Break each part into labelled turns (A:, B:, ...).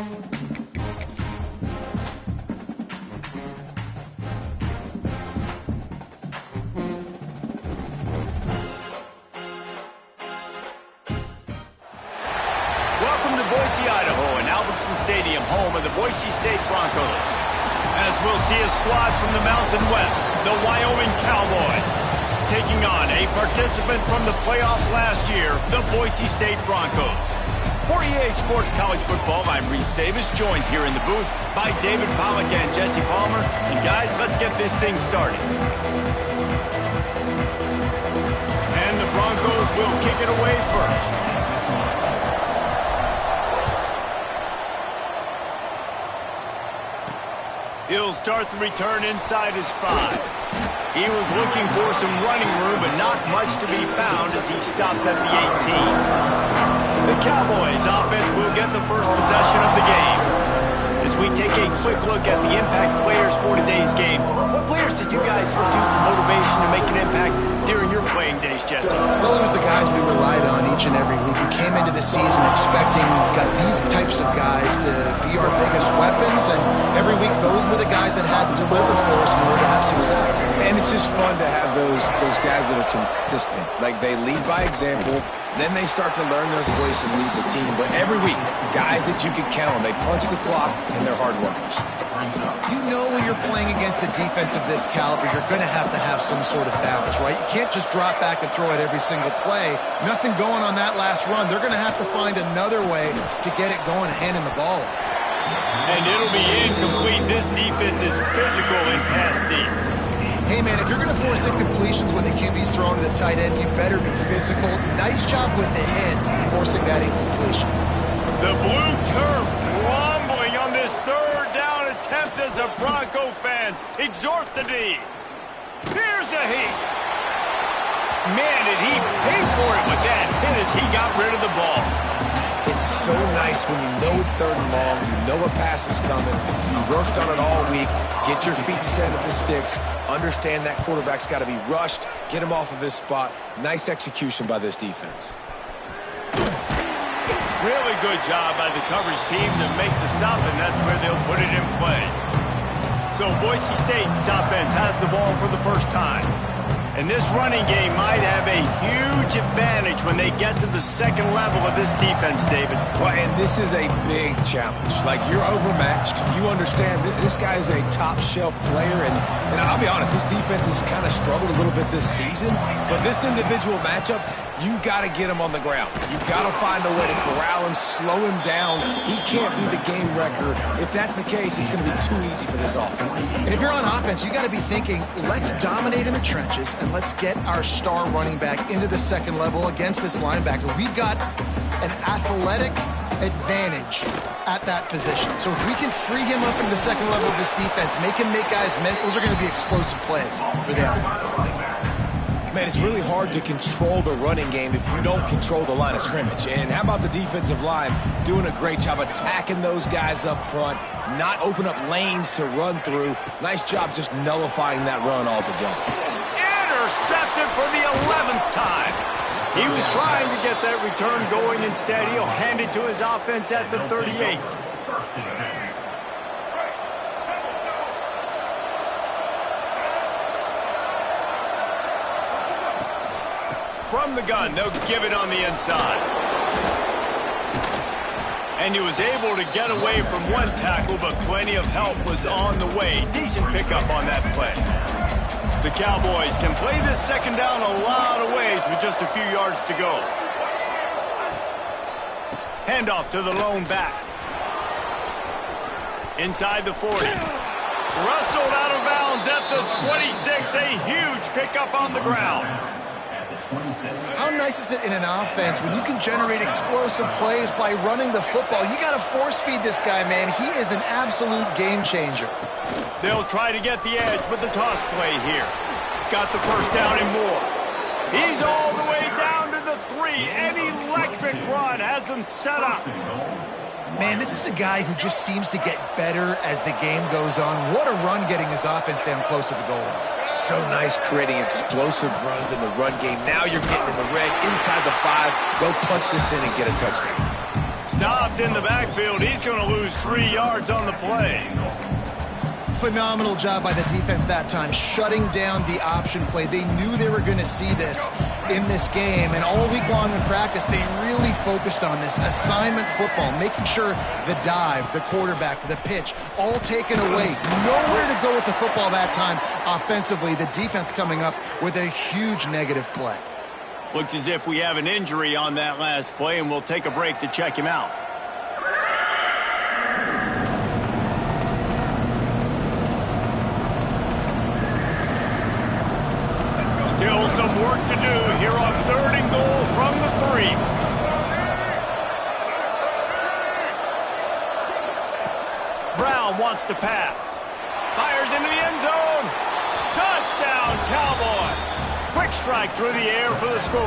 A: Boise, Idaho, and Albertson Stadium, home of the Boise State Broncos. As we'll see a squad from the Mountain West, the Wyoming Cowboys, taking on a participant from the playoff last year, the Boise State Broncos. For EA Sports College Football, I'm Reese Davis, joined here in the booth by David Pollack and Jesse Palmer. And guys, let's get this thing started. And the Broncos will kick it away first. He'll start the return inside his 5. He was looking for some running room, but not much to be found as he stopped at the 18. The Cowboys offense will get the first possession of the game. As we take a quick look at the impact players for today's game, what players did you guys look to for motivation to make an impact during your playing days, Jesse?
B: Well, it was the guys we relied on each and every week. We came into the season expecting these types of guys to be our biggest weapons, and every week those were the guys that had to deliver for us in order to have success.
C: And it's just fun to have those guys that are consistent. Like, they lead by example, then they start to learn their voice and lead the team. But every week, guys that you can count on, they punch the clock and they're hard workers.
B: You know when you're playing against a defense of this caliber, you're going to have some sort of balance, right? You can't just drop back and throw it every single play. Nothing going on that last run. They're going to have to find another way to get it going, handing the ball off.
A: And it'll be incomplete. This defense is physical in pass deep.
B: Hey, man, if you're going to force incompletions when the QB's throwing to the tight end, you better be physical. Nice job with the hit, forcing that incompletion.
A: The blue turf rumbling on this third down attempt as the Bronco fans exhort the D. Here's a heat. Man, did he pay for it with that hit as he got rid of the ball.
C: It's so nice when you know it's third and long, you know a pass is coming, you worked on it all week, get your feet set at the sticks, understand that quarterback's got to be rushed, get him off of his spot. Nice execution by this defense.
A: Really good job by the coverage team to make the stop, and that's where they'll put it in play. So Boise State's offense has the ball for the first time. And this running game might have a huge advantage when they get to the second level of this defense, David.
C: Well, and this is a big challenge. Like, you're overmatched. You understand this guy is a top-shelf player. And I'll be honest, this defense has kind of struggled a little bit this season. But this individual matchup, you got to get him on the ground. You got to find a way to corral him, slow him down. He can't be the game wrecker. If that's the case, it's going to be too easy for this offense.
B: And if you're on offense, you got to be thinking, let's dominate in the trenches and let's get our star running back into the second level against this linebacker. We've got an athletic advantage at that position. So if we can free him up into the second level of this defense, make him make guys miss, those are going to be explosive plays for the offense.
C: Man, it's really hard to control the running game if you don't control the line of scrimmage. And how about the defensive line doing a great job attacking those guys up front, not open up lanes to run through. Nice job just nullifying that run altogether.
A: Intercepted for the 11th time. He was trying to get that return going. Instead, he'll hand it to his offense at the 38. From the gun, they'll give it on the inside. And he was able to get away from one tackle, but plenty of help was on the way. Decent pickup on that play. The Cowboys can play this second down a lot of ways with just a few yards to go. Handoff to the lone back. Inside the 40. Wrestled out of bounds at the 26. A huge pickup on the ground.
B: How nice is it in an offense when you can generate explosive plays by running the football? You got to force feed this guy, man. He is an absolute game changer.
A: They'll try to get the edge with the toss play here. Got the first down and more. He's all the way down to the 3. An electric run has him set up.
B: Man, this is a guy who just seems to get better as the game goes on. What a run getting his offense down close to the goal line.
C: So nice creating explosive runs in the run game. Now you're getting in the red inside the 5. Go punch this in and get a touchdown.
A: Stopped in the backfield. He's going to lose 3 yards on the play.
B: Phenomenal job by the defense that time, shutting down the option play. They knew they were going to see this in this game, and all week long in practice, they really focused on this assignment football, making sure the dive, the quarterback, the pitch, all taken away. Nowhere to go with the football that time offensively. The defense coming up with a huge negative play.
A: Looks as if we have an injury on that last play, and we'll take a break to check him out. Still some work to do here on 3rd and goal from the 3. Brown wants to pass. Fires into the end zone. Touchdown, Cowboys. Quick strike through the air for the score.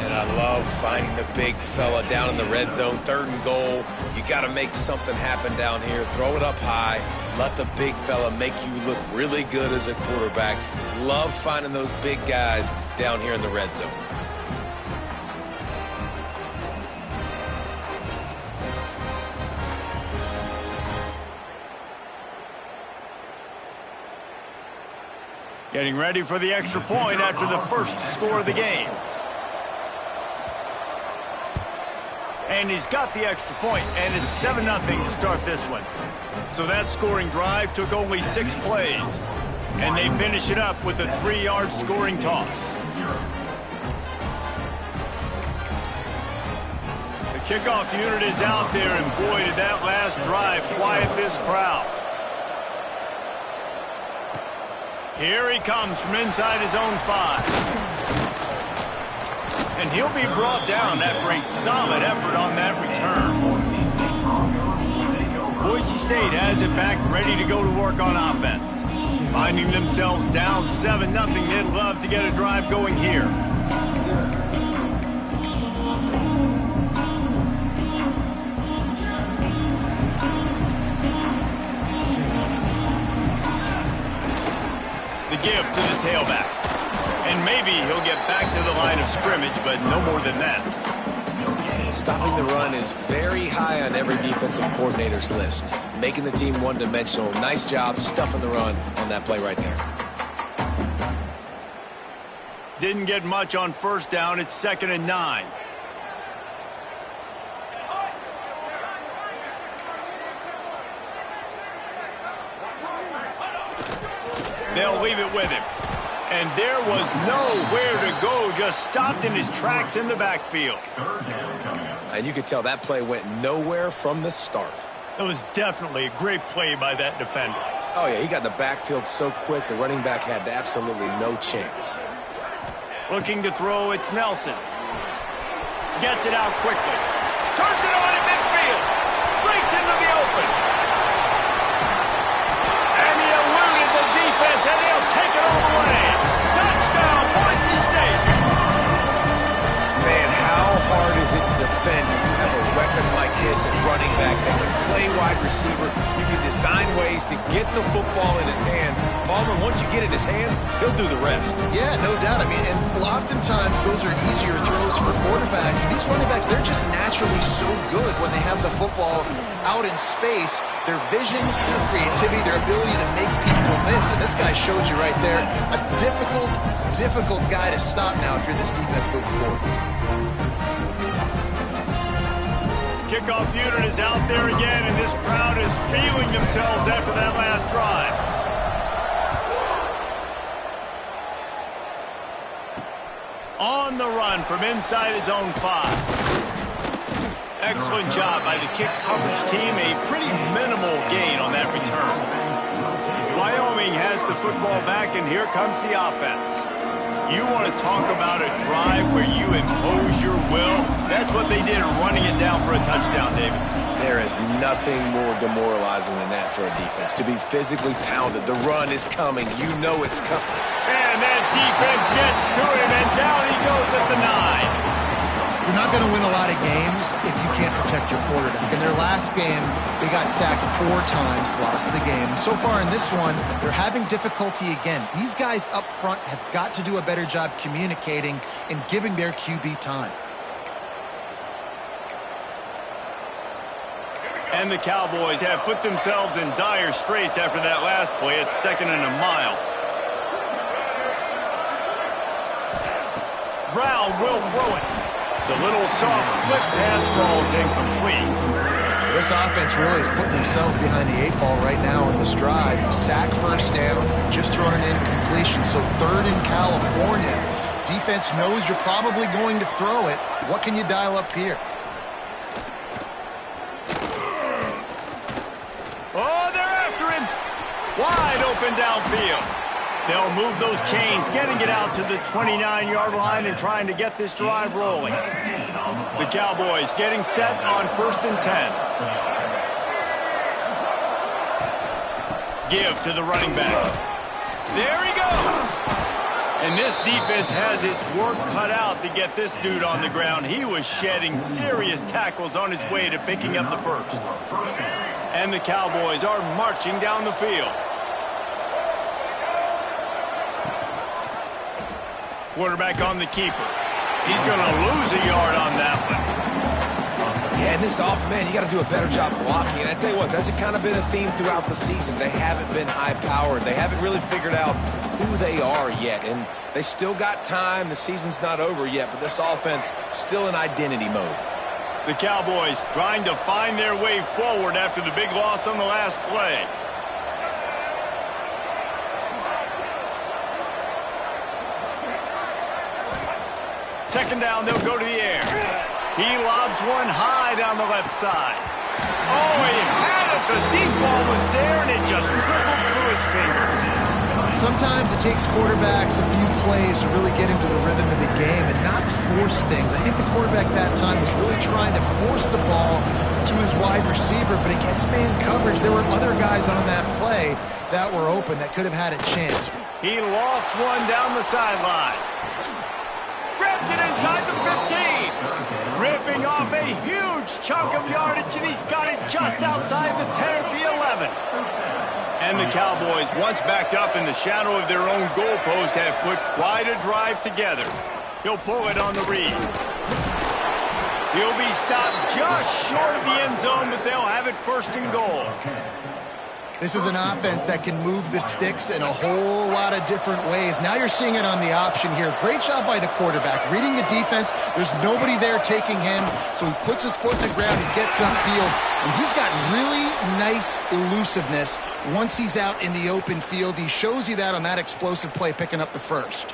C: And I love finding the big fella down in the red zone. 3rd and goal. You got to make something happen down here. Throw it up high. Let the big fella make you look really good as a quarterback. Love finding those big guys down here in the red zone.
A: Getting ready for the extra point after the first score of the game. And he's got the extra point, and it's 7-0 to start this one. So that scoring drive took only 6 plays. And they finish it up with a 3-yard scoring toss. The kickoff unit is out there, and boy, did that last drive quiet this crowd. Here he comes from inside his own 5. And he'll be brought down after a solid effort on that return. Boise State has it back, ready to go to work on offense. Finding themselves down 7-0, they'd love to get a drive going here. The give to the tailback. And maybe he'll get back to the line of scrimmage, but no more than that.
C: Stopping the run is very high on every defensive coordinator's list. Making the team one-dimensional. Nice job stuffing the run on that play right there.
A: Didn't get much on 1st down. It's 2nd and 9. They'll leave it with him. And there was nowhere to go, just stopped in his tracks in the backfield.
C: And you could tell that play went nowhere from the start.
A: It was definitely a great play by that defender.
C: Oh, yeah, he got the backfield so quick, the running back had absolutely no chance.
A: Looking to throw, it's Nelson. Gets it out quickly. Turns it on in midfield. Breaks into the open. And he eluded the defense, and he'll take it all the way. Touchdown, Boise State.
C: Man, how hard is it to defend when you have a weapon like this at running back that can play wide receiver? You can design ways to get the football in his hand. Palmer, once you get it in his hands, he'll do the rest.
B: Yeah, no doubt. I mean, and oftentimes those are easier throws for quarterbacks. And these running backs, they're just naturally so good when they have the football out in space. Their vision, their creativity, their ability to make people miss. And this guy showed you right there, a difficult guy to stop now if you're this defense moving forward.
A: Kickoff unit is out there again, and this crowd is feeling themselves after that last drive. On the run from inside his own 5. Excellent job by the kick coverage team. A pretty minimal gain on that return. Wyoming has the football back, and here comes the offense. You want to talk about a drive where you impose your will? That's what they did, running it down for a touchdown, David.
C: There is nothing more demoralizing than that for a defense. To be physically pounded. The run is coming. You know it's coming.
A: And that defense gets to him, and down he goes at the 9.
B: You're not going to win a lot of games if you can't protect your quarterback. In their last game, they got sacked 4 times, lost the game. So far in this one, they're having difficulty again. These guys up front have got to do a better job communicating and giving their QB time.
A: And the Cowboys have put themselves in dire straits after that last play at 2nd and a mile. Brown will throw it. The little soft flip pass falls incomplete.
B: This offense really is putting themselves behind the 8 ball right now in this drive. Sack, first down, just thrown an incompletion, so 3rd in California. Defense knows you're probably going to throw it. What can you dial up here?
A: Oh, they're after him. Wide open downfield. They'll move those chains, getting it out to the 29-yard line and trying to get this drive rolling. The Cowboys getting set on 1st and 10. Give to the running back. There he goes. And this defense has its work cut out to get this dude on the ground. He was shedding serious tackles on his way to picking up the first. And the Cowboys are marching down the field. Quarterback on the keeper. He's going to lose a yard on that one.
C: Yeah, and this offense, man, you got to do a better job blocking. And I tell you what, that's kind of been a theme throughout the season. They haven't been high-powered. They haven't really figured out who they are yet. And they still got time. The season's not over yet, but this offense still in identity mode.
A: The Cowboys trying to find their way forward after the big loss on the last play. Second down, they'll go to the air. He lobs one high down the left side. Oh, he had it. The deep ball was there, and it just trickled through his fingers.
B: Sometimes it takes quarterbacks a few plays to really get into the rhythm of the game and not force things. I think the quarterback that time was really trying to force the ball to his wide receiver, but against man coverage, there were other guys on that play that were open that could have had a chance.
A: He lost one down the sideline. Grabs it inside the 15. Ripping off a huge chunk of yardage, and he's got it just outside the 10 or the 11. And the Cowboys, once backed up in the shadow of their own goalpost, have put quite a drive together. He'll pull it on the read. He'll be stopped just short of the end zone, but they'll have it 1st and goal.
B: This is an offense that can move the sticks in a whole lot of different ways. Now you're seeing it on the option here. Great job by the quarterback. Reading the defense, there's nobody there taking him, so he puts his foot in the ground, he gets upfield, and he's got really nice elusiveness once he's out in the open field. He shows you that on that explosive play, picking up the first.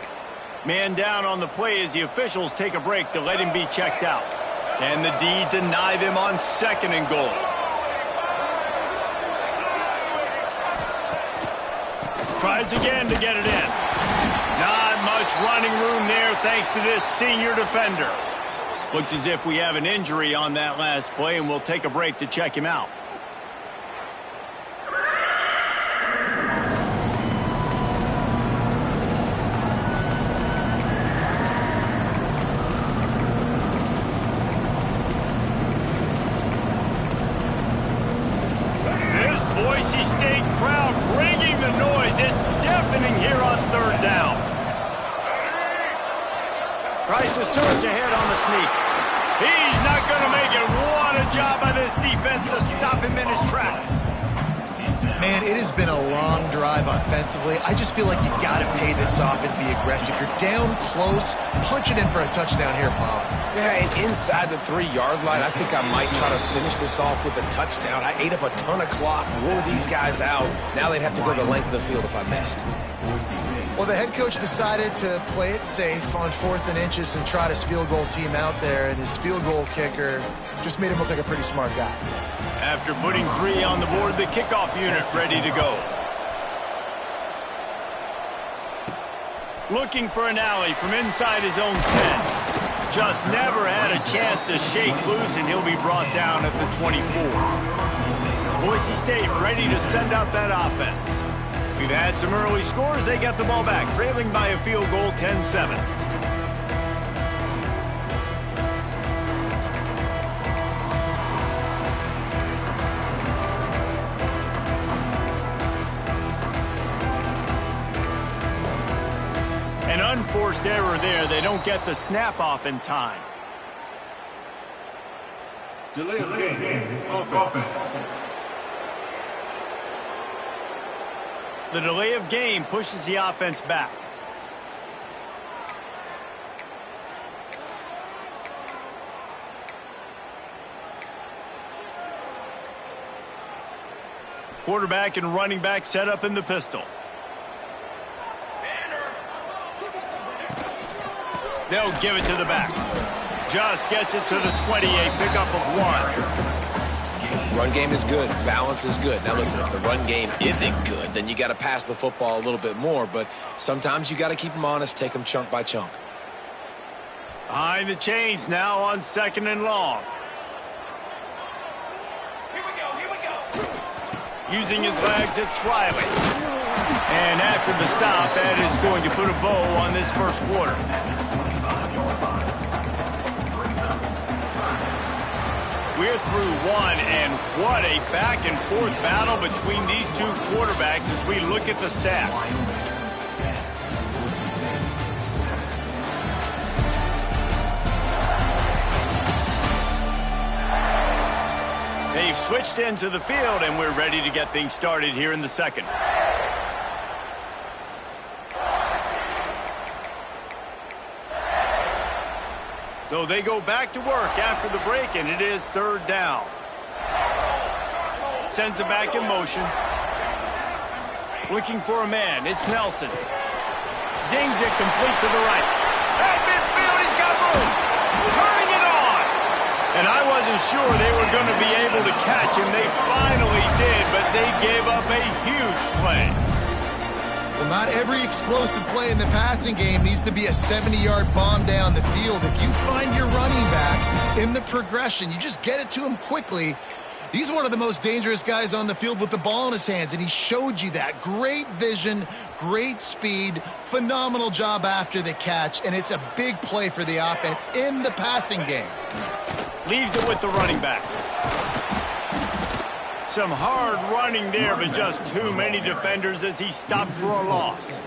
A: Man down on the play as the officials take a break to let him be checked out. Can the D deny them on 2nd and goal? Tries again to get it in. Not much running room there thanks to this senior defender. Looks as if we have an injury on that last play, and we'll take a break to check him out. Boise State crowd bringing the noise. It's deafening here on 3rd down. Tries to surge ahead on the sneak. He's not going to make it. What a job by this defense to stop him in his tracks.
B: Man, it has been a long drive offensively. I just feel like you got to pay this off and be aggressive. You're down close. Punch it in for a touchdown here, Pollock.
C: Yeah, and inside the 3-yard line, I think I might try to finish this off with a touchdown. I ate up a ton of clock, wore these guys out. Now they'd have to go the length of the field if I missed.
B: Well, the head coach decided to play it safe on 4th and inches and trot his field goal team out there, and his field goal kicker just made him look like a pretty smart guy.
A: After putting 3 on the board, the kickoff unit ready to go. Looking for an alley from inside his own 10. Just never had a chance to shake loose, and he'll be brought down at the 24. Boise State ready to send out that offense. We've had some early scores. They get the ball back, trailing by a field goal 10-7. An unforced error there. They don't get the snap off in time.
D: Delay of game. Offense.
A: The delay of game pushes the offense back. Quarterback and running back set up in the pistol. They'll give it to the back. Just gets it to the 28, pickup of 1.
C: Run game is good. Balance is good. Now listen, if the run game isn't good, then you got to pass the football a little bit more. But sometimes you got to keep them honest, take them chunk by chunk.
A: Behind the chains now on 2nd and long. Using his legs, it's Riley. And after the stop, that is going to put a bow on this first quarter. We're through one, and what a back-and-forth battle between these two quarterbacks as we look at the stats. They've switched into the field, and we're ready to get things started here in the second. So they go back to work after the break, and it is 3rd down. Sends it back in motion. Looking for a man. It's Nelson. Zings it complete to the right. At midfield, he's got room. Turning it on. And I wasn't sure they were going to be able to catch him. They finally did, but they gave up a huge play.
B: Well, not every explosive play in the passing game needs to be a 70-yard bomb down the field. If you find your running back in the progression, you just get it to him quickly. He's one of the most dangerous guys on the field with the ball in his hands, and he showed you that. Great vision, great speed, phenomenal job after the catch, and it's a big play for the offense in the passing game.
A: Leaves it with the running back. Some hard running there, but just too many defenders as he stopped for a loss.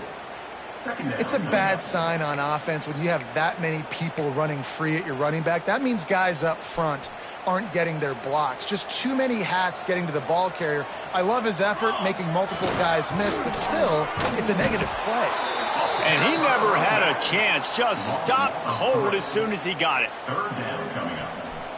B: It's a bad sign on offense when you have that many people running free at your running back. That means guys up front aren't getting their blocks. Just too many hats getting to the ball carrier. I love his effort, making multiple guys miss, but still, it's a negative play.
A: And he never had a chance. Just stopped cold as soon as he got it.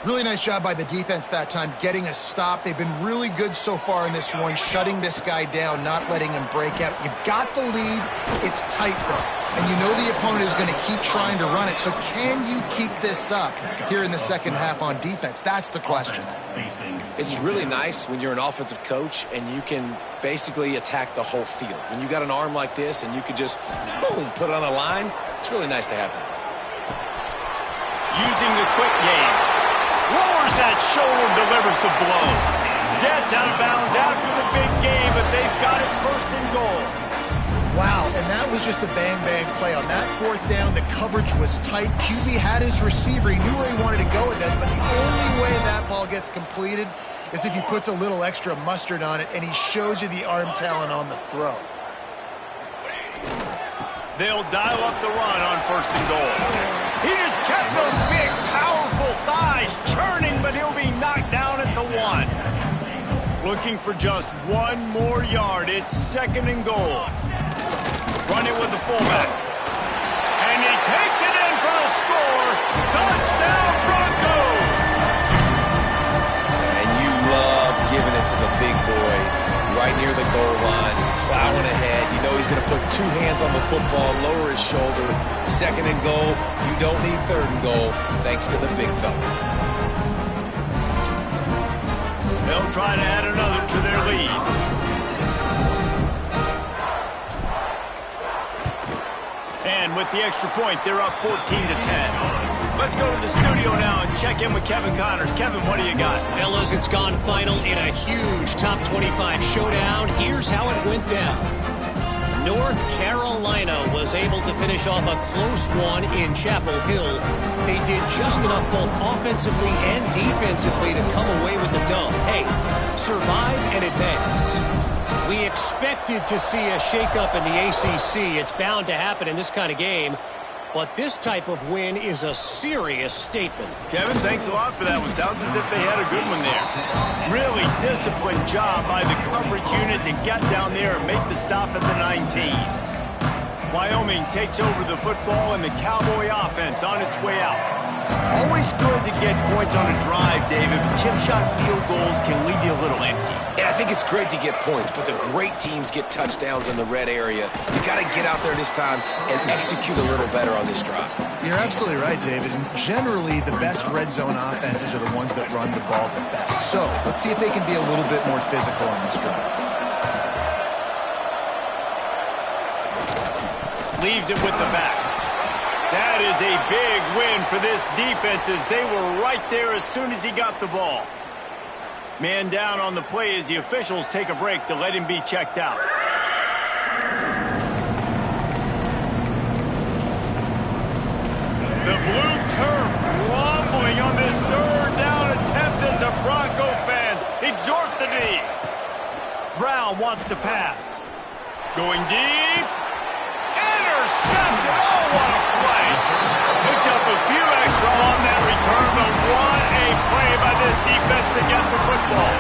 B: Really nice job by the defense that time, getting a stop. They've been really good so far in this one, shutting this guy down, not letting him break out. You've got the lead. It's tight, though. And you know the opponent is going to keep trying to run it. So can you keep this up here in the second half on defense? That's the question.
C: It's really nice when you're an offensive coach and you can basically attack the whole field. When you got an arm like this and you can just, boom, put it on a line, it's really nice to have that.
A: Using the quick game. Lowers that shoulder, delivers the blow. Gets out of bounds after the big game, but they've got it 1st and goal.
B: Wow, and that was just a bang-bang play. On that 4th down, the coverage was tight. QB had his receiver. He knew where he wanted to go with it, but the only way that ball gets completed is if he puts a little extra mustard on it, and he shows you the arm talent on the throw.
A: They'll dial up the run on 1st and goal. He just kept those big, powerful thighs churning, but he'll be knocked down at the 1. Looking for just 1 more yard. It's 2nd and goal. Run it with the fullback. And he takes it in for the score. Touchdown, Broncos!
C: And you love giving it to the big boy right near the goal line, plowing ahead. You know he's going to put 2 hands on the football, lower his shoulder. 2nd and goal. You don't need 3rd and goal, thanks to the big fella.
A: They'll try to add another to their lead. And with the extra point, they're up 14-10. Let's go to the studio now and check in with Kevin Connors. Kevin, what do you got?
E: Fellas, it's gone final in a huge top 25 showdown. Here's how it went down. North Carolina was able to finish off a close one in Chapel Hill. They did just enough both offensively and defensively to come away with the dub. Hey, survive and advance. We expected to see a shakeup in the ACC. It's bound to happen in this kind of game. But this type of win is a serious statement.
A: Kevin, thanks a lot for that one. Sounds as if they had a good one there. Really disciplined job by the coverage unit to get down there and make the stop at the 19. Wyoming takes over the football and the Cowboy offense on its way out. Always good to get points on a drive, David, but chip shot field goals can leave you a little empty.
C: And I think it's great to get points, but the great teams get touchdowns in the red area. You got to get out there this time and execute a little better on this drive.
B: You're absolutely right, David. And generally, the best red zone offenses are the ones that run the ball the best. So let's see if they can be a little bit more physical on this drive.
A: Leaves it with the back. That is a big win for this defense as they were right there as soon as he got the ball. Man down on the play as the officials take a break to let him be checked out. The blue turf rumbling on this third down attempt as the Bronco fans exhort the D. Brown wants to pass. Going deep. Intercepted. Oh, what a play. Picked up a few extra on that return, but what a play by this defense to get the football.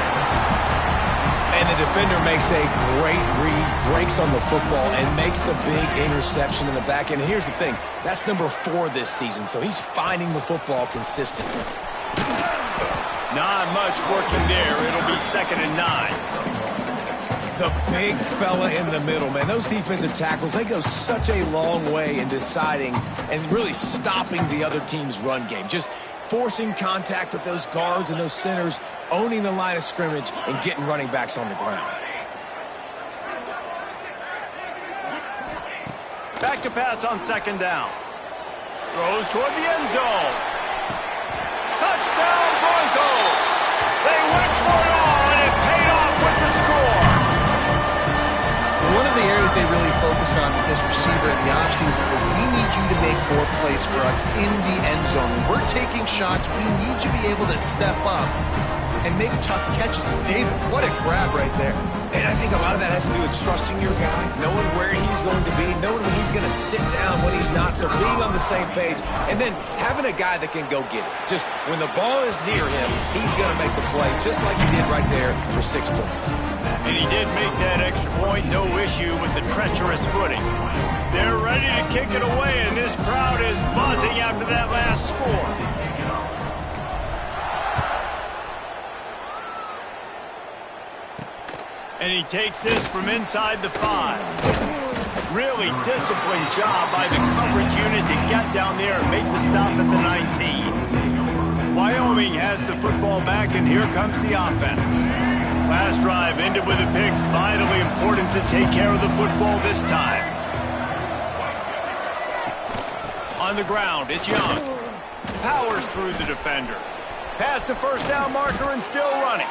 C: And the defender makes a great read, breaks on the football, and makes the big interception in the back end. And here's the thing, that's number 4 this season, so he's finding the football consistently.
A: Not much working there. It'll be 2nd and 9.
C: The big fella in the middle, man. Those defensive tackles, they go such a long way in deciding and really stopping the other team's run game. Just forcing contact with those guards and those centers, owning the line of scrimmage, and getting running backs on the ground.
A: Back to pass on 2nd down. Throws toward the end zone. Touchdown Broncos! They went for it all, and it paid off with the score.
B: One of the areas they really focused on with this receiver in the offseason was we need you to make more plays for us in the end zone. When we're taking shots, we need you to be able to step up and make tough catches. And David, what a grab right there.
C: And I think a lot of that has to do with trusting your guy, knowing where he's going to be, knowing when he's going to sit down, when he's not, so being on the same page, and then having a guy that can go get it. Just when the ball is near him, he's going to make the play, just like he did right there for 6 points.
A: And he did make that extra point, no issue with the treacherous footing. They're ready to kick it away, and this crowd is buzzing after that last score. And he takes this from inside the 5. Really disciplined job by the coverage unit to get down there and make the stop at the 19. Wyoming has the football back, and here comes the offense. Last drive ended with a pick. Vitally important to take care of the football this time. On the ground, it's Young. Powers through the defender. Past the first down marker and still running.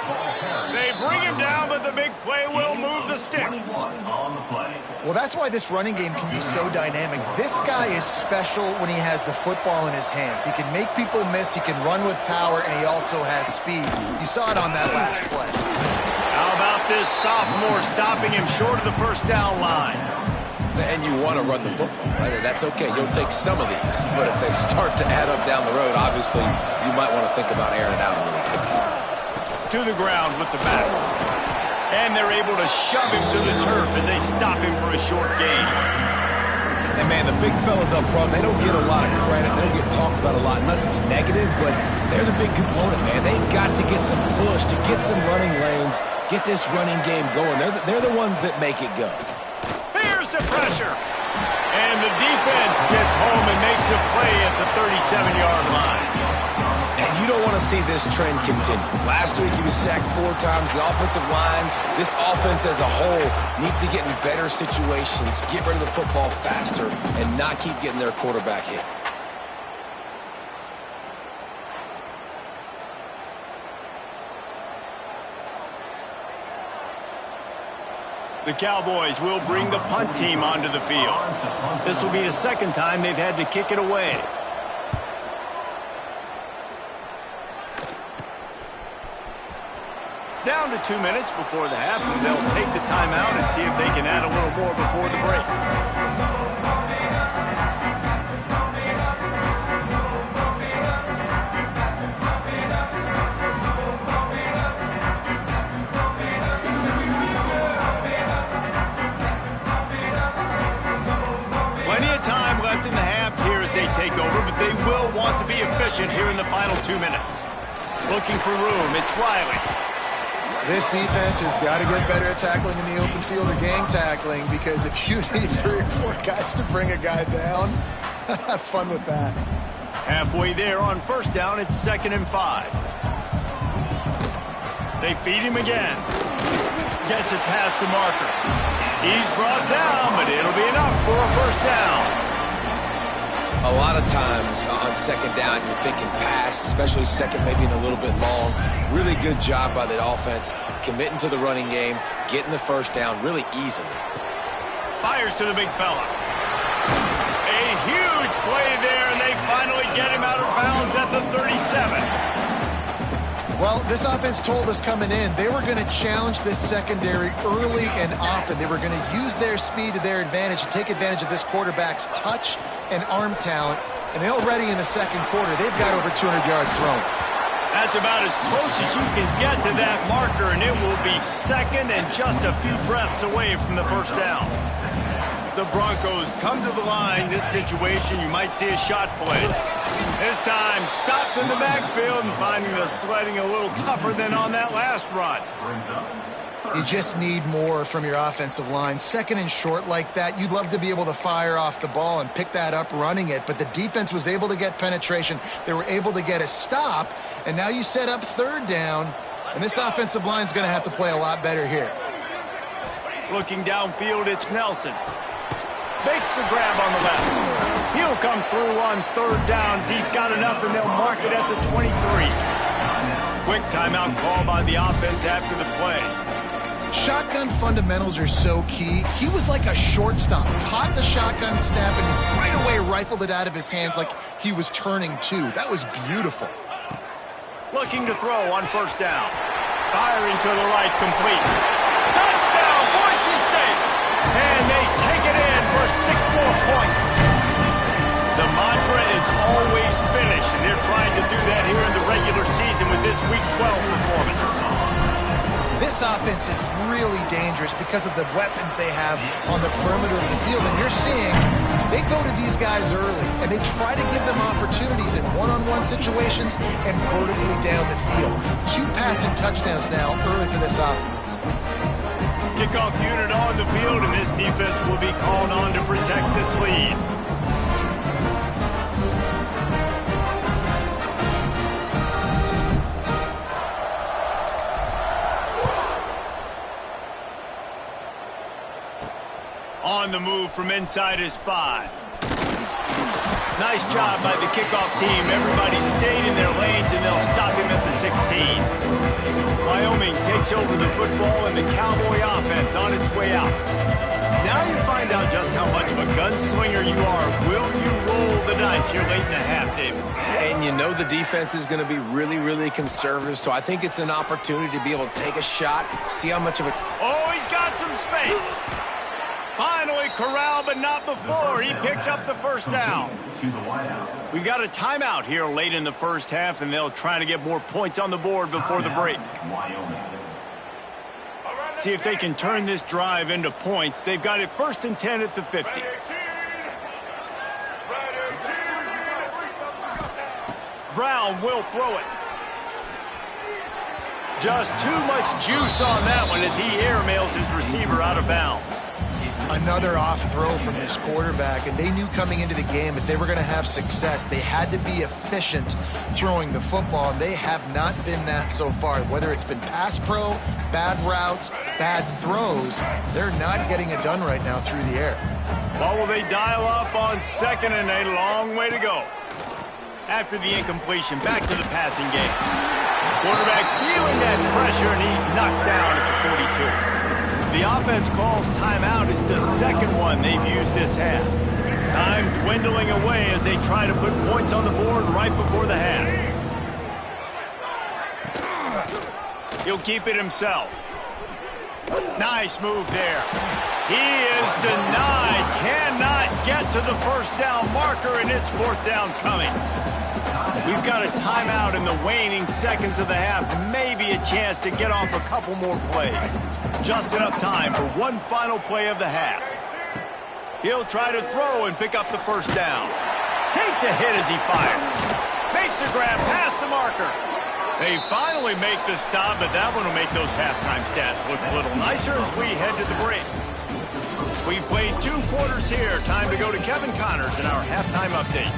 A: They bring him down, but the big play will move the sticks.
B: Well, that's why this running game can be so dynamic. This guy is special when he has the football in his hands. He can make people miss, he can run with power, and he also has speed. You saw it on that last play.
A: How about this sophomore stopping him short of the first down line?
C: And you want to run the football, right? That's okay. You'll take some of these. But if they start to add up down the road, obviously, you might want to think about airing it out a little bit.
A: To the ground with the back. And they're able to shove him to the turf as they stop him for a short gain.
C: And, man, the big fellas up front, they don't get a lot of credit. They don't get talked about a lot unless it's negative, but they're the big component, man. They've got to get some push, to get some running lanes, get this running game going. They're the ones that make it go.
A: Here's the pressure. And the defense gets home and makes a play at the 37-yard line.
C: And you don't want to see this trend continue. Last week he was sacked 4 times. The offensive line, this offense as a whole, needs to get in better situations, get rid of the football faster, and not keep getting their quarterback hit.
A: The Cowboys will bring the punt team onto the field. This will be the 2nd time they've had to kick it away. Down to 2 minutes before the half, and they'll take the timeout and see if they can add a little more before the break. efficient here in the final 2 minutes. Looking for room, it's Riley.
B: This defense has got to get better at tackling in the open field or gang tackling, because if you need 3 or 4 guys to bring a guy down, have fun with that.
A: Halfway there on first down, it's 2nd and 5. They feed him again. Gets it past the marker. He's brought down, but it'll be enough for a first down.
C: A lot of times on 2nd down, you're thinking pass, especially second, maybe in a little bit long. Really good job by the offense, committing to the running game, getting the first down really easily.
A: Fires to the big fella. A huge play there, and they finally get him out of bounds at the 37.
B: Well, this offense told us coming in they were going to challenge this secondary early and often. They were going to use their speed to their advantage and take advantage of this quarterback's touch and arm talent. And already in the second quarter, they've got over 200 yards thrown.
A: That's about as close as you can get to that marker, and it will be second and just a few breaths away from the first down. The Broncos come to the line. This situation, you might see a shot play. This time, stopped in the backfield and finding the sledding a little tougher than on that last run.
B: You just need more from your offensive line. 2nd and short like that, you'd love to be able to fire off the ball and pick that up running it, but the defense was able to get penetration. They were able to get a stop, and now you set up 3rd down, and this offensive line is going to have to play a lot better here.
A: Looking downfield, it's Nelson. Makes the grab on the left. He'll come through on 3rd downs. He's got enough, and they'll mark it at the 23. Quick timeout call by the offense after the play.
B: Shotgun fundamentals are so key. He was like a shortstop. Caught the shotgun snap and right away rifled it out of his hands like he was turning two. That was beautiful.
A: Looking to throw on 1st down. Firing to the right, complete. Touchdown, Boise State! And they take it in for 6 more points. The mantra is always finish, and they're trying to do that here in the regular season with this Week 12 performance.
B: This offense is really dangerous because of the weapons they have on the perimeter of the field. And you're seeing they go to these guys early, and they try to give them opportunities in one-on-one situations and vertically down the field. 2 passing touchdowns now early for this offense.
A: Kickoff unit on the field, and this defense will be called on to protect this lead. On the move from inside his 5. Nice job by the kickoff team. Everybody stayed in their lanes, and they'll stop him at the 16. Wyoming takes over the football, and the Cowboy offense on its way out. Now you find out just how much of a gunslinger you are. Will you roll the dice here late in the half, David?
C: And you know the defense is going to be really, really conservative, so I think it's an opportunity to be able to take a shot, see how much of it...
A: Oh, he's got some space. Finally corralled, but not before. He picks up the 1st down. We've got a timeout here late in the first half, and they'll try to get more points on the board before the break. See if they can turn this drive into points. They've got it 1st and 10 at the 50. Brown will throw it. Just too much juice on that one as he airmails his receiver out of bounds.
B: Another off throw from this quarterback, and they knew coming into the game if they were going to have success, they had to be efficient throwing the football, and they have not been that so far. Whether it's been pass pro, bad routes, bad throws, they're not getting it done right now through the air.
A: Well, will they dial up on 2nd and a long way to go? After the incompletion, back to the passing game. Quarterback feeling that pressure, and he's knocked down at the 42. The offense calls timeout. It's the 2nd one they've used this half. Time dwindling away as they try to put points on the board right before the half. He'll keep it himself. Nice move there. He is denied. Cannot get to the 1st down marker, and it's 4th down coming. We've got a timeout in the waning seconds of the half. Maybe a chance to get off a couple more plays. Just enough time for one final play of the half. He'll try to throw and pick up the 1st down. Takes a hit as he fires. Makes the grab past the marker. They finally make the stop, but that one will make those halftime stats look a little nicer as we head to the break. We played 2 quarters here. Time to go to Kevin Connors in our halftime update.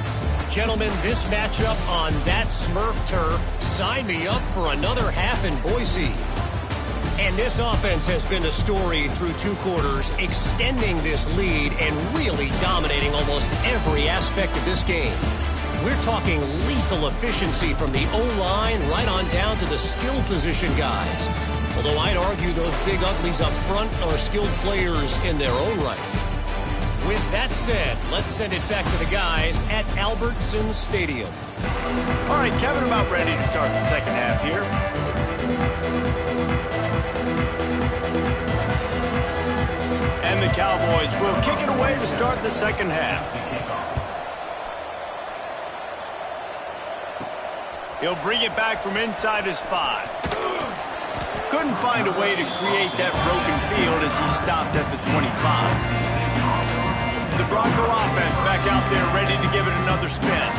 E: Gentlemen, this matchup on that Smurf turf, sign me up for another half in Boise. And this offense has been the story through 2 quarters, extending this lead and really dominating almost every aspect of this game. We're talking lethal efficiency from the O-line right on down to the skill position guys. Although I'd argue those big uglies up front are skilled players in their own right. With that said, let's send it back to the guys at Albertson Stadium.
A: All right, Kevin, about ready to start the second half here. And the Cowboys will kick it away to start the second half. He'll bring it back from inside his 5. Couldn't find a way to create that broken field as he stopped at the 25. The Bronco offense back out there ready to give it another spin.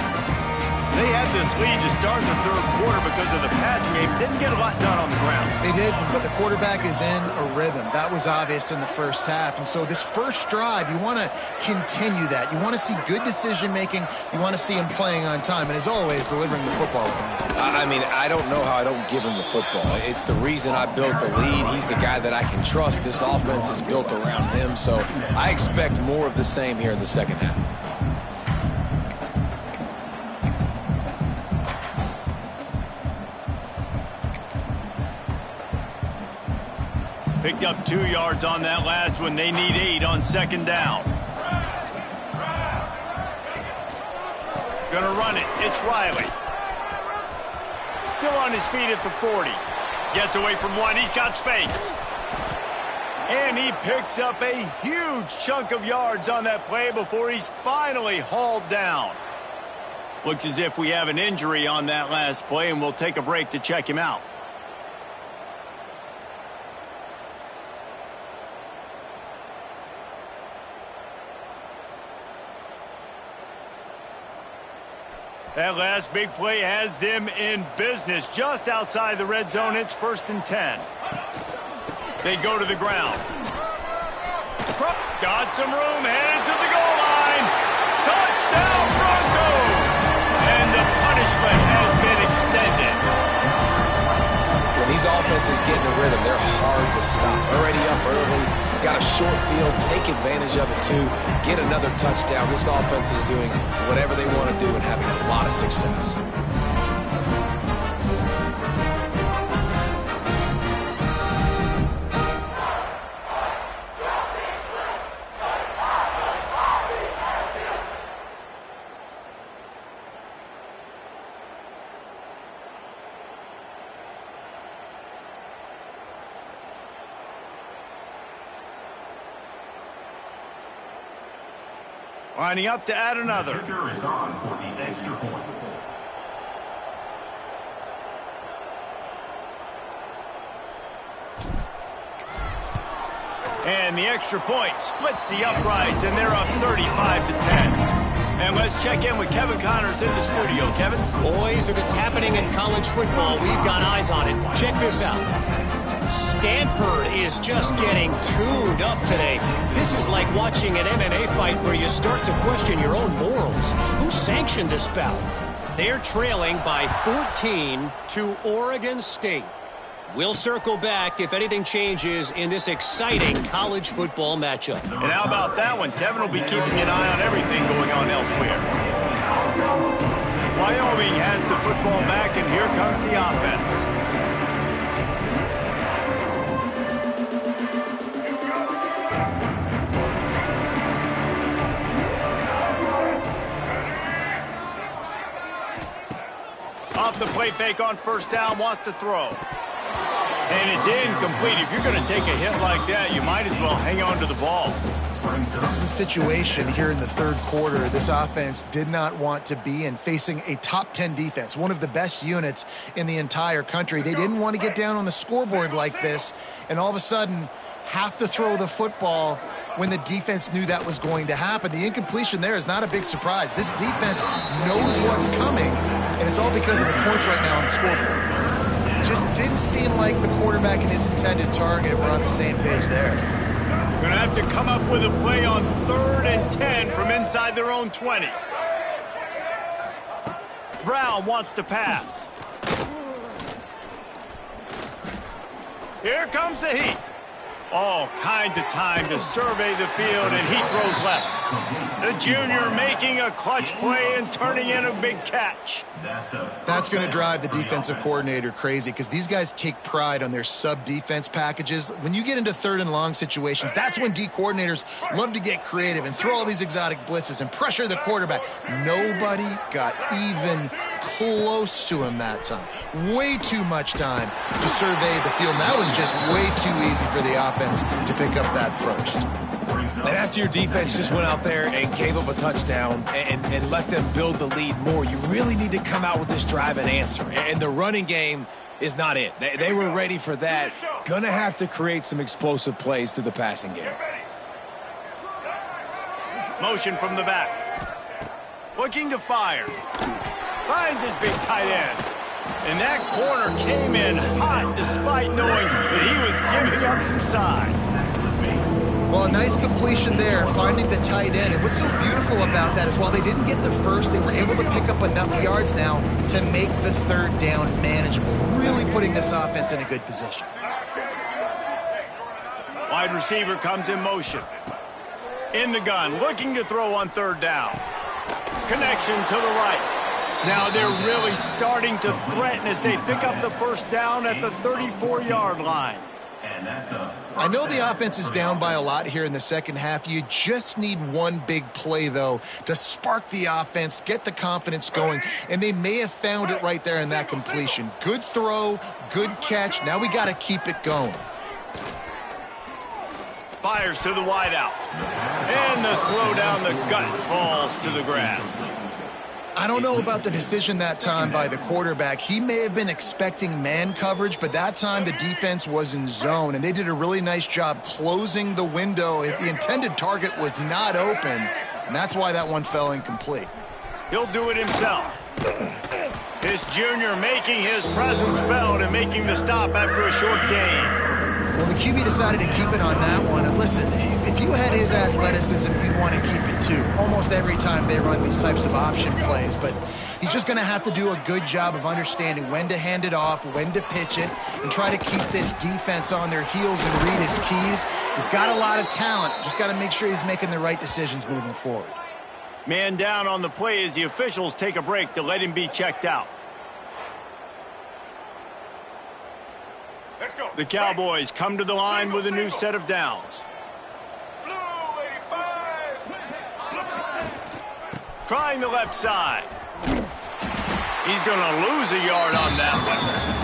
A: They had this lead to start the third quarter because of the passing game. Didn't get a lot done on the ground.
B: They did, but the quarterback is in a rhythm. That was obvious in the first half. And so this first drive, you want to continue that. You want to see good decision-making. You want to see him playing on time. And as always, delivering the football.
C: I mean, I don't know how I don't give him the football. It's the reason I built the lead. He's the guy that I can trust. This offense is built around him. So I expect more of the same here in the second half.
A: Picked up 2 yards on that last one. They need 8 on second down. Gonna run it. It's Riley. Still on his feet at the 40. Gets away from 1. He's got space. And he picks up a huge chunk of yards on that play before he's finally hauled down. Looks as if we have an injury on that last play, and we'll take a break to check him out. That last big play has them in business just outside the red zone. It's 1st and 10. They go to the ground. Got some room, headed to the goal line. Touchdown Broncos! And the punishment has been extended.
C: When these offenses get in a rhythm, they're hard to stop. Already up early, got a short field, take advantage of it too, get another touchdown. This offense is doing whatever they want to do and having a lot of success.
A: Lining up to add another.
D: Kicker is on for the extra point.
A: And the extra point splits the uprights, and they're up 35 to 10. And let's check in with Kevin Connors in the studio. Kevin?
E: Boys, if it's happening in college football, we've got eyes on it. Check this out. Stanford is just getting tuned up today. This is like watching an MMA fight where you start to question your own morals. Who sanctioned this bout? They're trailing by 14 to Oregon State. We'll circle back if anything changes in this exciting college football matchup.
A: And how about that one? Kevin will be keeping an eye on everything going on elsewhere. Wyoming has the football back, and here comes the offense. Off the play fake on first down, wants to throw. And it's incomplete. If you're going to take a hit like that, you might as well hang on to the ball.
B: This is a situation here in the third quarter this offense did not want to be in, facing a top 10 defense, one of the best units in the entire country. They didn't want to get down on the scoreboard like this, and all of a sudden have to throw the football when the defense knew that was going to happen. The incompletion there is not a big surprise. This defense knows what's coming and it's all because of the points right now on the scoreboard. Just didn't seem like the quarterback and his intended target were on the same page there.
A: Gonna have to come up with a play on 3rd and 10 from inside their own 20. Brown wants to pass. Here comes the heat. All kinds of time to survey the field, and he throws left. The junior making a clutch play and turning in a big catch.
B: That's going to drive the defensive coordinator crazy because these guys take pride on their sub-defense packages. When you get into 3rd and long situations, that's when D coordinators love to get creative and throw all these exotic blitzes and pressure the quarterback. Nobody got even close to him that time. Way too much time to survey the field. And that was just way too easy for the offense to pick up that first.
C: And after your defense just went out there and gave up a touchdown and let them build the lead more, you really need to come out with this drive and answer. And the running game is not it. They were ready for that. Gonna have to create some explosive plays through the passing game.
A: Motion from the back. Looking to fire. Finds his big tight end. And that corner came in hot despite knowing that he was giving up some size.
B: Well, a nice completion there, finding the tight end. And what's so beautiful about that is while they didn't get the first, they were able to pick up enough yards now to make the 3rd down manageable, really putting this offense in a good position.
A: Wide receiver comes in motion. In the gun, looking to throw on 3rd down. Connection to the right. Now they're really starting to threaten as they pick up the 1st down at the 34-yard line.
B: I know the offense is down by a lot here in the second half. You just need one big play, though, to spark the offense, get the confidence going, and they may have found it right there in that completion. Good throw, good catch. Now we got to keep it going.
A: Fires to the wideout. And the throw down the gut falls to the grass.
B: I don't know about the decision that time by the quarterback. He may have been expecting man coverage, but that time the defense was in zone, and they did a really nice job closing the window. The intended target was not open, and that's why that one fell incomplete.
A: He'll do it himself. His junior making his presence felt and making the stop after a short gain.
B: Well, the QB decided to keep it on that one. And listen, if you had his athleticism, you'd want to keep it too. Almost every time they run these types of option plays. But he's just going to have to do a good job of understanding when to hand it off, when to pitch it, and try to keep this defense on their heels and read his keys. He's got a lot of talent. Just got to make sure he's making the right decisions moving forward.
A: Man down on the play as the officials take a break to let him be checked out. The Cowboys come to the line with a new set of downs. Trying the left side. He's going to lose a yard on that one.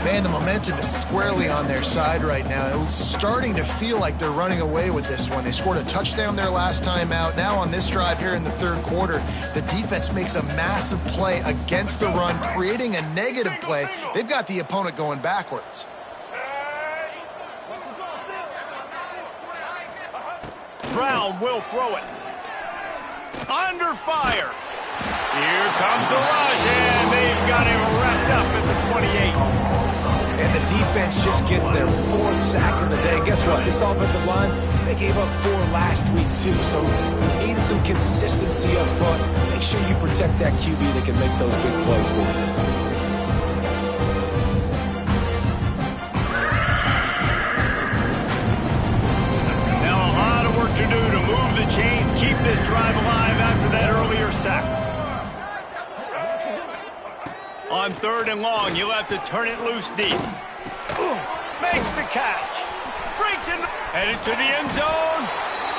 B: Man, the momentum is squarely on their side right now. It's starting to feel like they're running away with this one. They scored a touchdown their last time out. Now on this drive here in the 3rd quarter, the defense makes a massive play against the run, creating a negative play. They've got the opponent going backwards.
A: Brown will throw it. Under fire. Here comes the rush, and they've got him wrapped up at the 28.
C: And the defense just gets their 4th sack of the day. Guess what? This offensive line, they gave up 4 last week, too. So you need some consistency up front. Make sure you protect that QB that can make those big plays for you.
A: Now a lot of work to do to move the chains, keep this drive alive after that earlier sack. On 3rd and long, you'll have to turn it loose deep. Makes the catch. Breaks it. Headed to the end zone.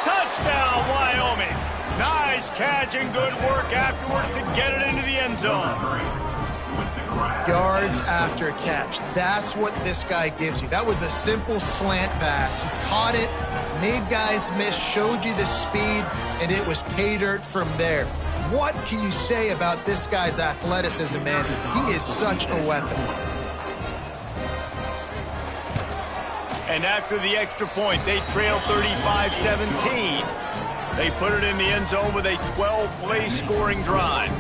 A: Touchdown, Wyoming. Nice catch and good work afterwards to get it into the end zone.
B: Yards after catch. That's what this guy gives you. That was a simple slant pass. He caught it, made guys miss, showed you the speed, and it was pay dirt from there. What can you say about this guy's athleticism, man? He is such a weapon.
A: And after the extra point, they trail 35-17. They put it in the end zone with a 12-play scoring drive.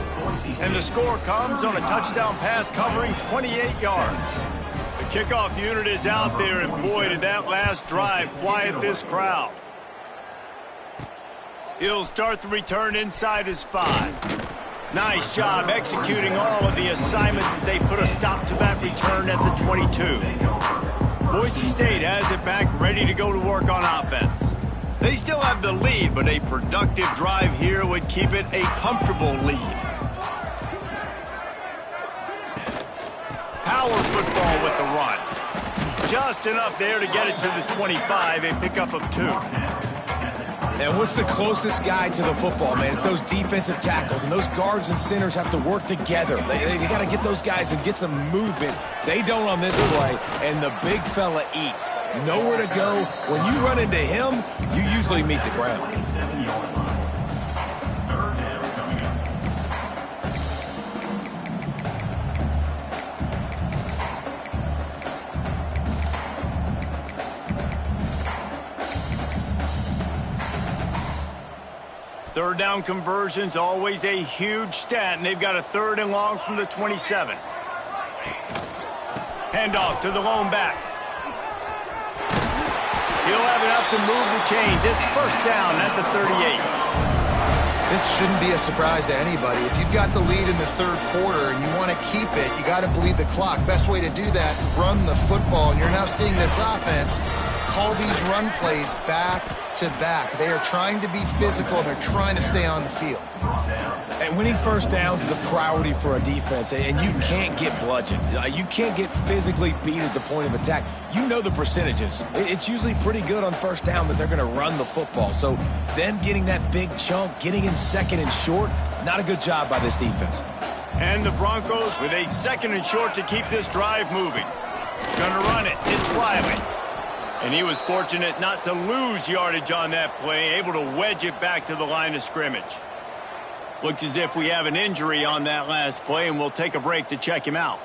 A: And the score comes on a touchdown pass covering 28 yards. The kickoff unit is out there, and boy, did that last drive quiet this crowd. He'll start the return inside his 5. Nice job executing all of the assignments as they put a stop to that return at the 22. Boise State has it back, ready to go to work on offense. They still have the lead, but a productive drive here would keep it a comfortable lead. Power football with the run. Just enough there to get it to the 25, a pickup of 2.
C: And what's the closest guy to the football, man? It's those defensive tackles, and those guards and centers have to work together. They got to get those guys and get some movement. They don't on this play, and the big fella eats. Nowhere to go. When you run into him, you usually meet the ground.
A: Third down conversions, always a huge stat, and they've got a 3rd and long from the 27. Handoff to the lone back. He'll have enough to move the chains. It's first down at the 38.
B: This shouldn't be a surprise to anybody. If you've got the lead in the 3rd quarter and you want to keep it, you got to bleed the clock. Best way to do that, run the football. And you're now seeing this offense call these run plays back to back. They are trying to be physical, and they're trying to stay on the field.
C: And winning first downs is a priority for a defense, and you can't get bludgeoned. You can't get physically beat at the point of attack. You know the percentages. It's usually pretty good on first down that they're going to run the football. So them getting that big chunk, getting in 2nd and short, not a good job by this defense.
A: And the Broncos with a 2nd and short to keep this drive moving. Gonna run it. It's Riley. And he was fortunate not to lose yardage on that play, able to wedge it back to the line of scrimmage. Looks as if we have an injury on that last play, and we'll take a break to check him out.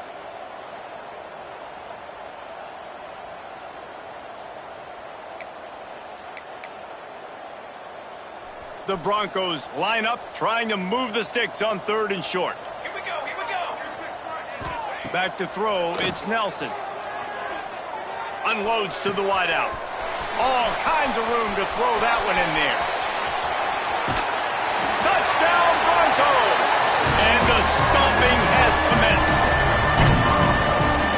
A: The Broncos line up, trying to move the sticks on 3rd and short.
F: Here we go.
A: Back to throw, it's Nelson. Unloads to the wideout. All kinds of room to throw that one in there. Touchdown Broncos! And the stomping has commenced.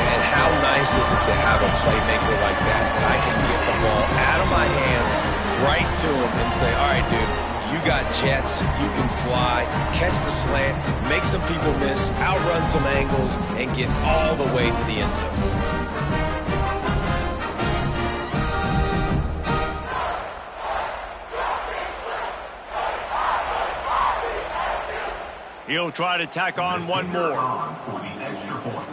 C: And how nice is it to have a playmaker like that I can get the ball out of my hands right to him and say, all right, dude, you got jets, you can fly, catch the slant, make some people miss, outrun some angles, and get all the way to the end zone.
A: He'll try to tack on one more.
D: For the extra point.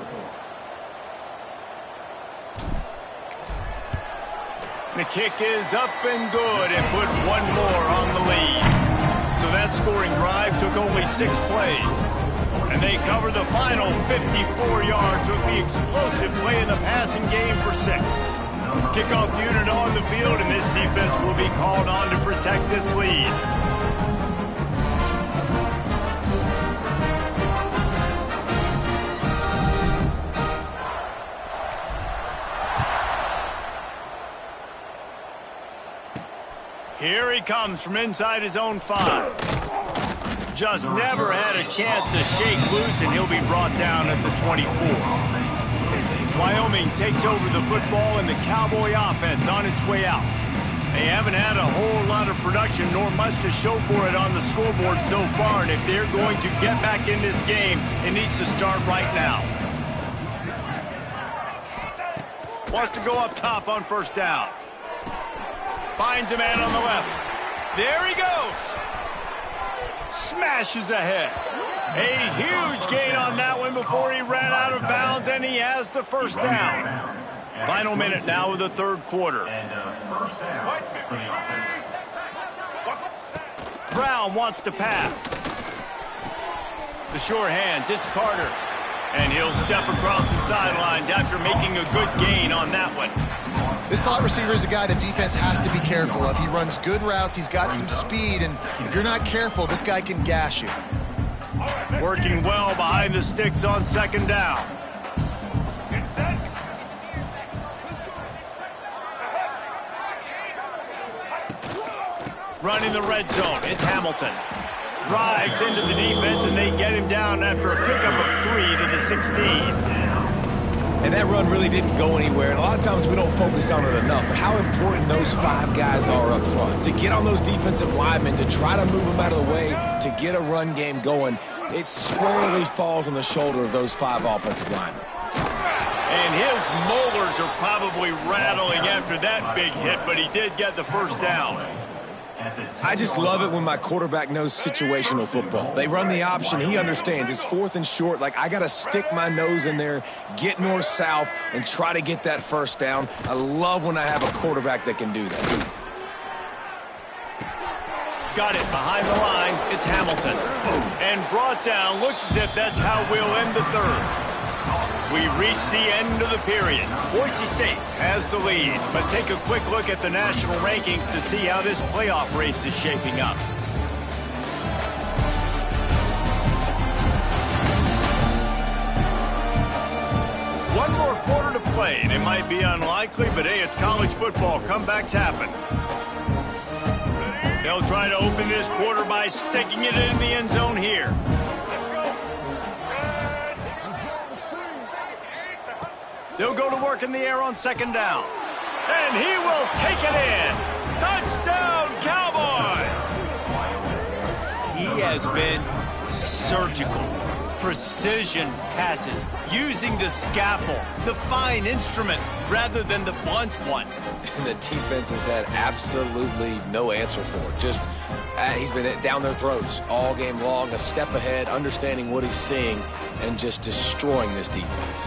A: The kick is up and good and put one more on the lead. So that scoring drive took only 6 plays. And they cover the final 54 yards with the explosive play in the passing game for 6. Kickoff unit on the field, and this defense will be called on to protect this lead. Here he comes from inside his own 5. Just never had a chance to shake loose, and he'll be brought down at the 24. Wyoming takes over the football, and the Cowboy offense on its way out. They haven't had a whole lot of production, nor much to show for it on the scoreboard so far, and if they're going to get back in this game, it needs to start right now. Wants to go up top on first down. Finds a man on the left. There he goes. Smashes ahead. A huge gain on that one before he ran out of bounds, and he has the first down. Final minute now of the 3rd quarter.
D: First down for the offense.
A: Brown wants to pass. The short hands, it's Carter. And he'll step across the sidelines after making a good gain on that one.
B: This slot receiver is a guy the defense has to be careful of. He runs good routes. He's got some speed, and if you're not careful, this guy can gash you.
A: Working well behind the sticks on second down. Running the red zone, it's Hamilton. Drives into the defense, and they get him down after a pickup of 3 to the 16.
C: And that run really didn't go anywhere, and a lot of times we don't focus on it enough, but how important those 5 guys are up front. To get on those defensive linemen, to try to move them out of the way, to get a run game going, it squarely falls on the shoulder of those 5 offensive linemen.
A: And his molars are probably rattling after that big hit, but he did get the first down.
C: I just love it when my quarterback knows situational football. They run the option. He understands. It's 4th and short. Like, I got to stick my nose in there, get north-south, and try to get that first down. I love when I have a quarterback that can do that.
A: Got it behind the line. It's Hamilton. And brought down. Looks as if that's how we'll end the third. We've reached the end of the period. Boise State has the lead. Let's take a quick look at the national rankings to see how this playoff race is shaping up. One more quarter to play, and it might be unlikely, but hey, it's college football. Comebacks happen. They'll try to open this quarter by sticking it in the end zone here. They'll go to work in the air on second down. And he will take it in. Touchdown, Cowboys! He has been surgical. Precision passes, using the scalpel, the fine instrument, rather than the blunt one.
C: And the defense has had absolutely no answer for it. Just, he's been down their throats all game long, a step ahead, understanding what he's seeing, and just destroying this defense.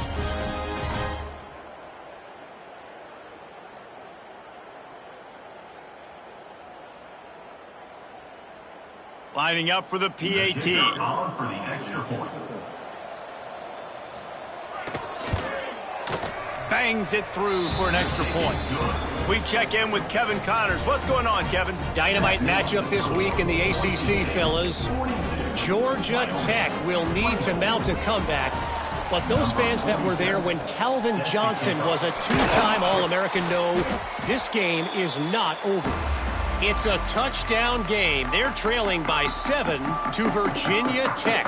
A: Lining up for the PAT.
D: For the extra point.
A: Bangs it through for an extra point. We check in with Kevin Connors. What's going on, Kevin?
E: Dynamite matchup this week in the ACC, fellas. Georgia Tech will need to mount a comeback, but those fans that were there when Calvin Johnson was a 2-time All-American know this game is not over. It's a touchdown game. They're trailing by 7 to Virginia Tech.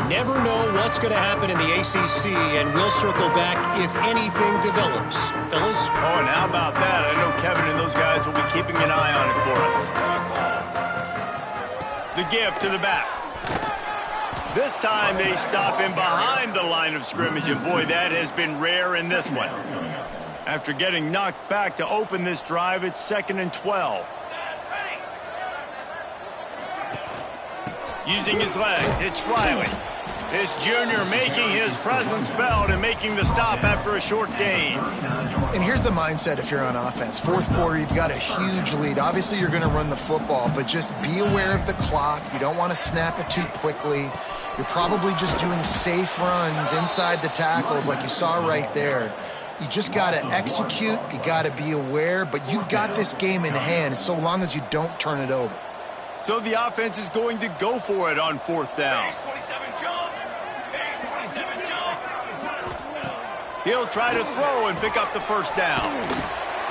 E: Never know what's going to happen in the ACC, and we'll circle back if anything develops. Fellas?
A: Oh, and how about that? I know Kevin and those guys will be keeping an eye on it for us. The give to the back. This time they stop him behind the line of scrimmage, and boy, that has been rare in this one. After getting knocked back to open this drive, it's 2nd and 12. Using his legs, it's Riley. This junior making his presence felt and making the stop after a short gain.
B: And here's the mindset if you're on offense. 4th quarter, you've got a huge lead. Obviously, you're going to run the football, but just be aware of the clock. You don't want to snap it too quickly. You're probably just doing safe runs inside the tackles like you saw right there. You just got to execute. You got to be aware, but you've got this game in hand so long as you don't turn it over.
A: So the offense is going to go for it on 4th down. He'll try to throw and pick up the first down.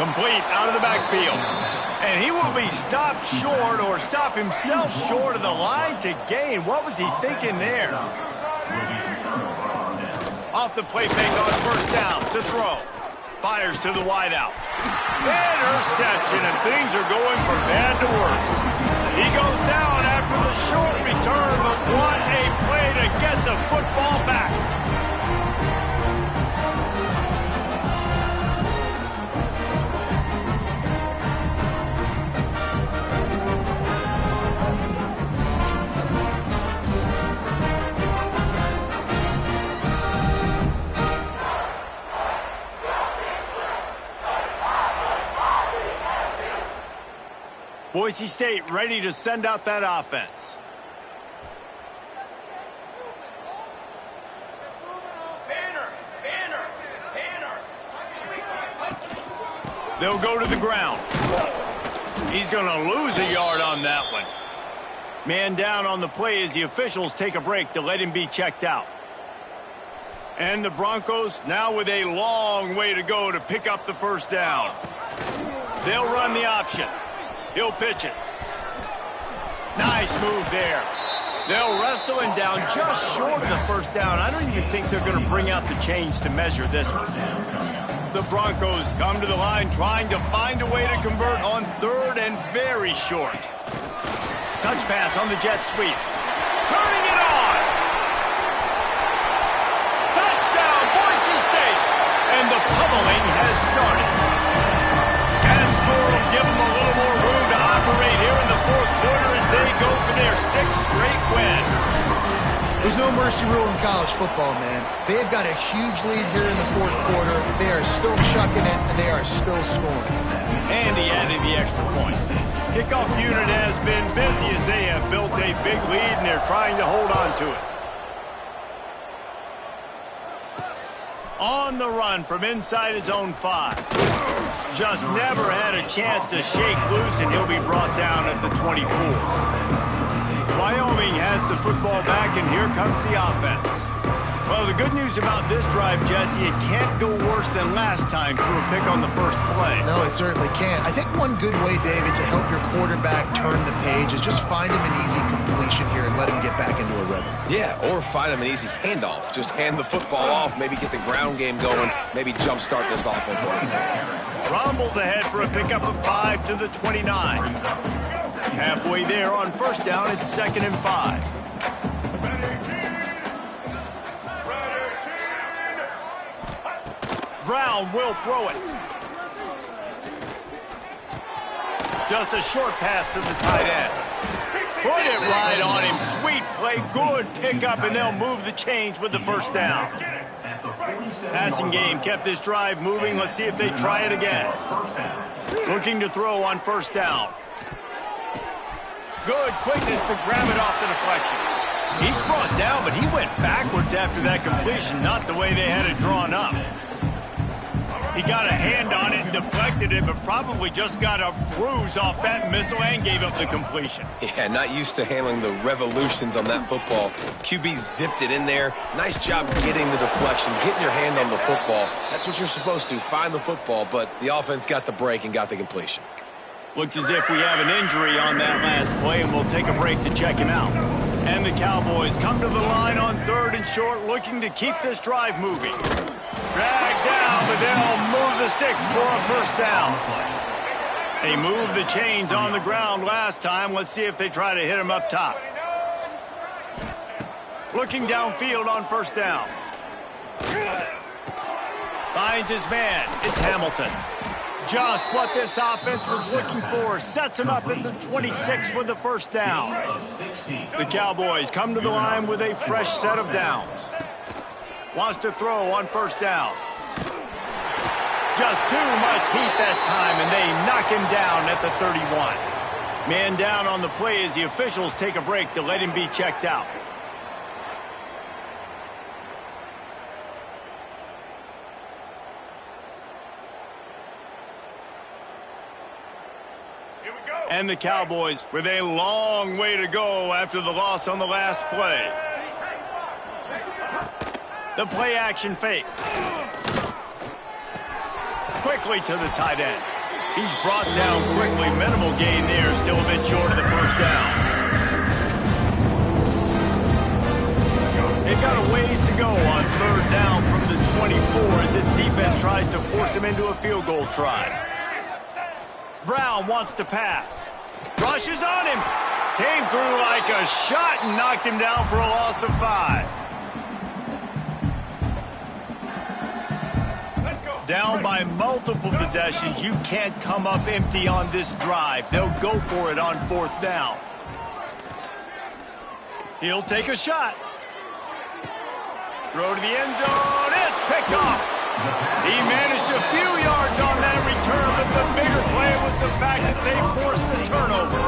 A: Complete out of the backfield. And he will be stopped short or stop himself short of the line to gain. What was he thinking there? Off the play fake on 1st down to throw. Fires to the wideout. Interception, and things are going from bad to worse. He goes down after the short return, but what a play to get the football back. Boise State ready to send out that offense. They'll go to the ground. He's going to lose a yard on that one. Man down on the play as the officials take a break to let him be checked out. And the Broncos now with a long way to go to pick up the first down. They'll run the option. He'll pitch it. Nice move there. They'll wrestle him down just short of the first down. I don't even think they're going to bring out the chains to measure this one. The Broncos come to the line trying to find a way to convert on third and very short. Touch pass on the jet sweep. Turning it on. Touchdown, Boise State. And the pummeling has started. And score will give them a little more room to operate here in the fourth quarter as they go for their sixth straight win.
B: There's no mercy rule in college football, man. They've got a huge lead here in the fourth quarter. They are still chucking it, and they are still scoring.
A: And he added the extra point. Kickoff unit has been busy as they have built a big lead, and they're trying to hold on to it. On the run from inside his own 5. Just never had a chance to shake loose, and he'll be brought down at the 24. Wyoming has the football back, and here comes the offense. Well, the good news about this drive, Jesse, it can't go worse than last time through a pick on the first play.
B: No, it certainly can't. I think one good way, David, to help your quarterback turn the page is just find him an easy completion here and let him get back into a rhythm.
C: Yeah, or find him an easy handoff. Just hand the football off, maybe get the ground game going, maybe jumpstart this offense a little bit.
A: Rumbles ahead for a pickup of 5 to the 29. Halfway there on first down, it's 2nd and 5. Brown will throw it. Just a short pass to the tight end. Put it right on him. Sweet play. Good pickup, and they'll move the chains with the first down. Passing game kept this drive moving. Let's see if they try it again. Looking to throw on first down. Good quickness to grab it off the deflection. He's brought down, but he went backwards after that completion, not the way they had it drawn up. He got a hand on it and deflected it, but probably just got a bruise off that missile and gave up the completion.
C: Yeah, not used to handling the revolutions on that football. QB zipped it in there. Nice job getting the deflection, getting your hand on the football. That's what you're supposed to, find the football, but the offense got the break and got the completion.
A: Looks as if we have an injury on that last play, and we'll take a break to check him out. And the Cowboys come to the line on 3rd and short, looking to keep this drive moving. Dragged down, but they'll move the sticks for a first down. They moved the chains on the ground last time. Let's see if they try to hit him up top. Looking downfield on first down. Finds his man. It's Hamilton. Just what this offense was looking for. Sets him up at the 26 with the first down. The Cowboys come to the line with a fresh set of downs. Wants to throw on first down. Just too much heat that time, and they knock him down at the 31. Man down on the play as the officials take a break to let him be checked out. And the Cowboys with a long way to go after the loss on the last play. The play action fake. Quickly to the tight end. He's brought down quickly. Minimal gain there. Still a bit short of the first down. They've got a ways to go on 3rd down from the 24 as this defense tries to force him into a field goal try. Brown wants to pass. Rushes on him. Came through like a shot and knocked him down for a loss of 5. Down by multiple possessions. You can't come up empty on this drive. They'll go for it on 4th down. He'll take a shot. Throw to the end zone. It's picked off. He managed a few yards on that return, but the bigger play was the fact that they forced the turnover.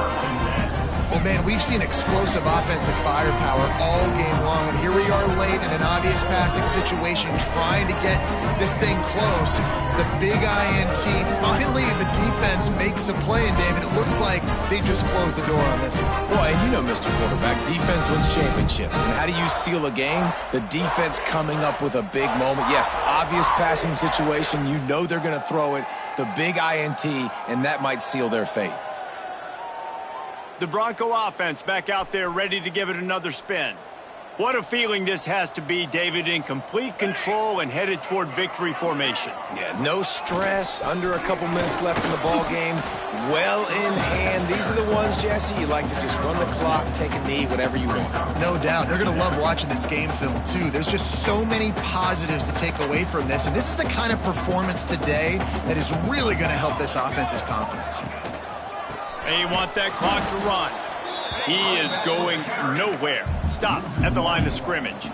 B: Well, Man, we've seen explosive offensive firepower all game long, and here we are late in an obvious passing situation trying to get this thing close. The big INT, finally the defense makes a play, and David, it looks like they just closed the door on this one.
C: Boy, and you know, Mr. Quarterback, defense wins championships. And how do you seal a game? The defense coming up with a big moment. Yes, obvious passing situation. You know they're going to throw it. The big INT, and that might seal their fate.
A: The Bronco offense back out there ready to give it another spin. What a feeling this has to be, David, in complete control and headed toward victory formation.
C: Yeah, no stress, under a couple minutes left in the ball game, well in hand. These are the ones, Jesse, you like to just run the clock, take a knee, whatever you want.
B: No doubt. They're going to love watching this game film, too. There's just so many positives to take away from this, and this is the kind of performance today that is really going to help this offense's confidence.
A: They want that clock to run. He is going nowhere. Stop at the line of scrimmage.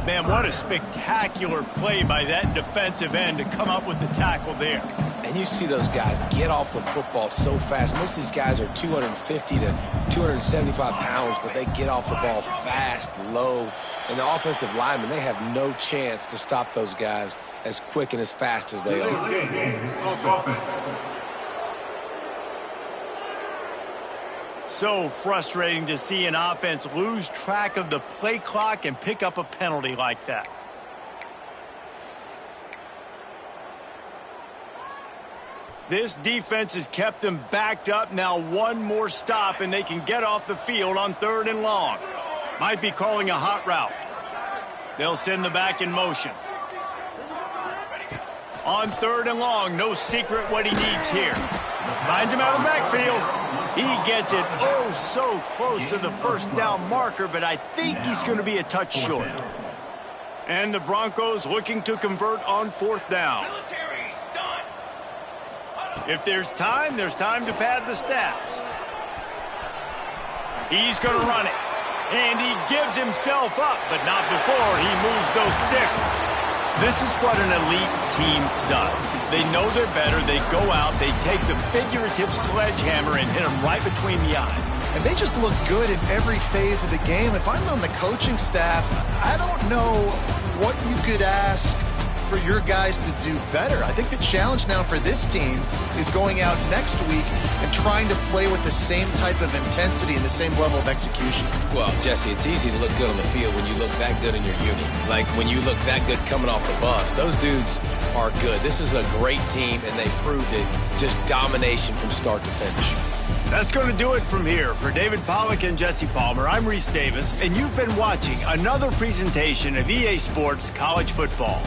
A: Man, what a spectacular play by that defensive end to come up with the tackle there.
C: And you see those guys get off the football so fast. Most of these guys are 250 to 275 pounds, but they get off the ball fast, low. And the offensive linemen, they have no chance to stop those guys as quick and as fast as they are.
A: So frustrating to see an offense lose track of the play clock and pick up a penalty like that. This defense has kept them backed up. Now one more stop and they can get off the field on 3rd and long. Might be calling a hot route. They'll send the back in motion. On 3rd and long, no secret what he needs here. Finds him out of the backfield. He gets it oh so close to the first down marker, but I think he's going to be a touch short. And the Broncos looking to convert on 4th down. If there's time to pad the stats. He's going to run it. And he gives himself up, but not before he moves those sticks. This is what an elite team does. They know they're better. They go out. They take the figurative sledgehammer and hit them right between the eyes.
B: And they just look good in every phase of the game. If I'm on the coaching staff, I don't know what you could ask for your guys to do better. I think the challenge now for this team is going out next week and trying to play with the same type of intensity and the same level of execution.
C: Well, Jesse, it's easy to look good on the field when you look that good in your unit. Like when you look that good coming off the bus. Those dudes are good. This is a great team, and they proved it. Just domination from start to finish.
A: That's going to do it from here. For David Pollack and Jesse Palmer, I'm Reese Davis, and you've been watching another presentation of EA Sports College Football.